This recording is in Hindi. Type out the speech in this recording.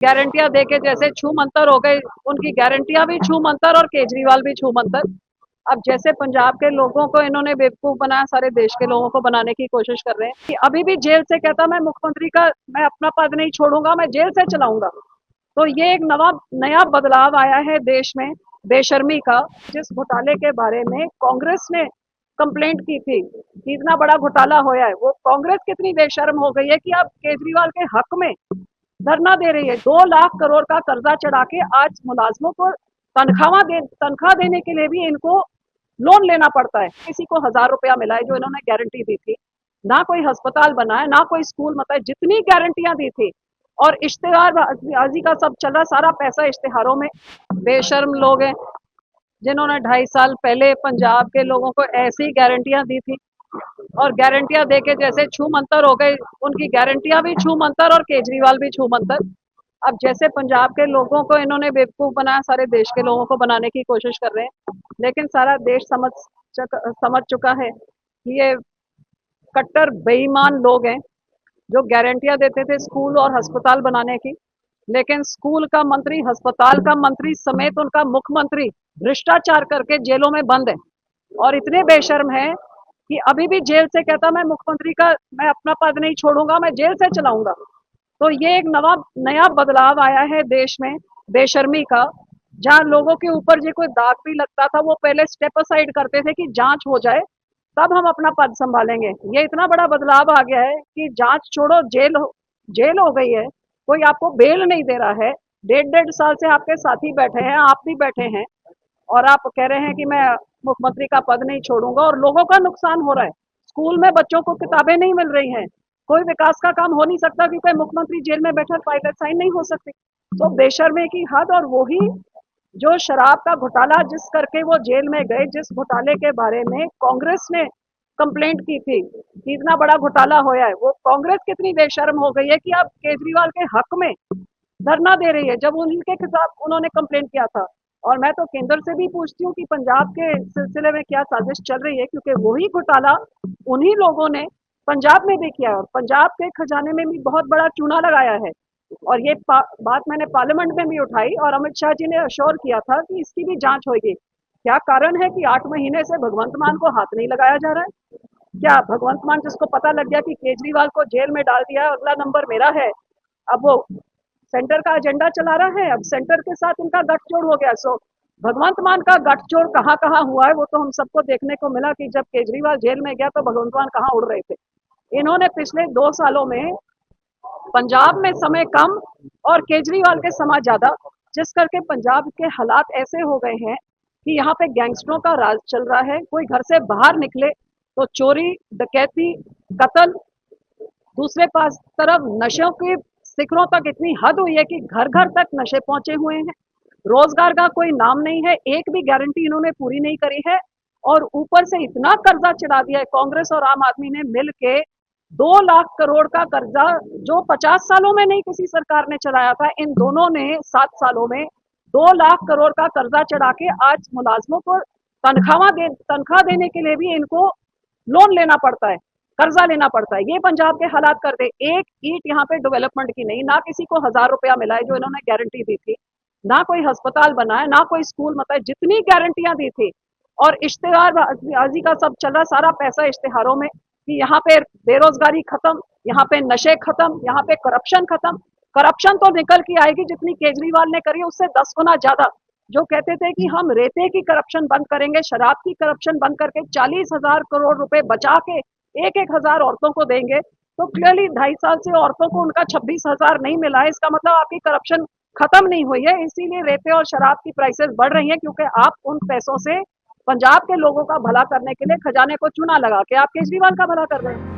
गारंटियां देके जैसे छू मंतर हो गए, उनकी गारंटियां भी छू मंतर और केजरीवाल भी छू मंतर। अब जैसे पंजाब के लोगों को इन्होंने बेवकूफ बनाया, सारे देश के लोगों को बनाने की कोशिश कर रहे हैं कि अभी भी जेल से कहता मैं मुख्यमंत्री का मैं अपना पद नहीं छोड़ूंगा, मैं जेल से चलाऊंगा। तो ये एक नया बदलाव आया है देश में, बेशर्मी का। जिस घोटाले के बारे में कांग्रेस ने कंप्लेंट की थी कि इतना बड़ा घोटाला होया है, वो कांग्रेस कितनी बेशर्म हो गई है कि अब केजरीवाल के हक में धरना दे रही है। 2 लाख करोड़ का कर्जा चढ़ा के आज मुलाजमों को तनख्वाह देने के लिए भी इनको लोन लेना पड़ता है। किसी को 1,000 रुपया मिला है जो इन्होंने गारंटी दी थी, ना कोई अस्पताल बना है, ना कोई स्कूल, मतलब जितनी गारंटियां दी थी और इश्तेहारबाजी का सब चला, सारा पैसा इश्तेहारों में। बेशर्म लोग हैं जिन्होंने 2.5 साल पहले पंजाब के लोगों को ऐसी गारंटियां दी थी और गारंटियां देके जैसे छू मंतर हो गए, उनकी गारंटियां भी छू मंतर और केजरीवाल भी छू मंतर। अब जैसे पंजाब के लोगों को इन्होंने बेवकूफ बनाया, सारे देश के लोगों को बनाने की कोशिश कर रहे हैं, लेकिन सारा देश समझ चुका है कि ये कट्टर बेईमान लोग हैं जो गारंटियां देते थे स्कूल और अस्पताल बनाने की, लेकिन स्कूल का मंत्री, अस्पताल का मंत्री समेत उनका मुख्यमंत्री भ्रष्टाचार करके जेलों में बंद है और इतने बेशर्म है कि अभी भी जेल से कहता मैं मुख्यमंत्री का मैं अपना पद नहीं छोड़ूंगा, मैं जेल से चलाऊंगा। तो ये एक नया बदलाव आया है देश में, बेशर्मी का। जहां लोगों के ऊपर जो कोई दाग भी लगता था, वो पहले स्टेप असाइड करते थे कि जांच हो जाए तब हम अपना पद संभालेंगे। ये इतना बड़ा बदलाव आ गया है कि जांच छोड़ो, जेल हो गई है, कोई आपको बेल नहीं दे रहा है। 1.5 साल से आपके साथी बैठे हैं, आप भी बैठे हैं और आप कह रहे हैं कि मैं मुख्यमंत्री का पद नहीं छोड़ूंगा, और लोगों का नुकसान हो रहा है। स्कूल में बच्चों को किताबें नहीं मिल रही हैं, कोई विकास का काम हो नहीं सकता क्योंकि मुख्यमंत्री जेल में बैठा, फाइल साइन नहीं हो सकती। तो बेशर्मी की हद। और वही जो शराब का घोटाला जिस करके वो जेल में गए, जिस घोटाले के बारे में कांग्रेस ने कंप्लेंट की थी कि इतना बड़ा घोटाला होया है, वो कांग्रेस कितनी बेशर्म हो गई है कि अब केजरीवाल के हक में धरना दे रही है जब उनके खिलाफ उन्होंने कंप्लेंट किया था। और मैं तो केंद्र से भी पूछती हूँ कि पंजाब के सिलसिले में क्या साजिश चल रही है, क्योंकि वही घोटाला उन्हीं लोगों ने पंजाब में भी किया और पंजाब के खजाने में भी बहुत बड़ा चूना लगाया है। और ये बात मैंने पार्लियामेंट में भी उठाई और अमित शाह जी ने अश्योर किया था कि इसकी भी जांच होगी। क्या कारण है कि 8 महीने से भगवंत मान को हाथ नहीं लगाया जा रहा है? क्या भगवंत मान, जिसको पता लग गया कि केजरीवाल को जेल में डाल दिया, अगला नंबर मेरा है, अब वो सेंटर का एजेंडा चला रहा है, अब सेंटर के साथ इनका गठजोड़ हो गया। सो भगवंत मान का गठजोड़ कहाँ कहाँ हुआ है वो तो हम सबको देखने को मिला कि जब केजरीवाल जेल में गया तो भगवंत मान कहाँ उड़ रहे थे। इन्होंने पिछले 2 सालों में पंजाब में समय कम और केजरीवाल के समय ज्यादा, जिस करके पंजाब के हालात ऐसे हो गए हैं कि यहाँ पे गैंगस्टरों का राज चल रहा है। कोई घर से बाहर निकले तो चोरी, डकैती, कत्ल, दूसरे पास तरफ नशों के शिखरों तक इतनी हद हुई है कि घर घर तक नशे पहुंचे हुए हैं। रोजगार का कोई नाम नहीं है, एक भी गारंटी इन्होंने पूरी नहीं करी है और ऊपर से इतना कर्जा चढ़ा दिया है। कांग्रेस और आम आदमी ने मिल के 2 लाख करोड़ का कर्जा, जो 50 सालों में नहीं किसी सरकार ने चलाया था, इन दोनों ने 7 सालों में 2 लाख करोड़ का कर्जा चढ़ा के आज मुलाजमों को तनख्वाह देने के लिए भी इनको लोन लेना पड़ता है, कर्जा लेना पड़ता है। ये पंजाब के हालात कर दे। एक ईंट यहाँ पे डेवलपमेंट की नहीं, ना किसी को 1,000 रुपया मिला है जो इन्होंने गारंटी दी थी, ना कोई अस्पताल बना है, ना कोई स्कूल, मतलब जितनी गारंटियां दी थी और इश्तेहारबाजी का सब चला, सारा पैसा इश्तेहारों में कि यहाँ पे बेरोजगारी खत्म, यहाँ पे नशे खत्म, यहाँ पे करप्शन खत्म। करप्शन तो निकल के आएगी जितनी केजरीवाल ने करी उससे 10 गुना ज्यादा। जो कहते थे कि हम रेते की करप्शन बंद करेंगे, शराब की करप्शन बंद करके 40,000 करोड़ रुपए बचा के 1,000 औरतों को देंगे, तो क्लियरली 2.5 साल से औरतों को उनका 26,000 नहीं मिला है। इसका मतलब आपकी करप्शन खत्म नहीं हुई है, इसीलिए रेते और शराब की प्राइसेस बढ़ रही हैं, क्योंकि आप उन पैसों से पंजाब के लोगों का भला करने के लिए खजाने को चूना लगा के आप केजरीवाल का भला कर रहे हैं।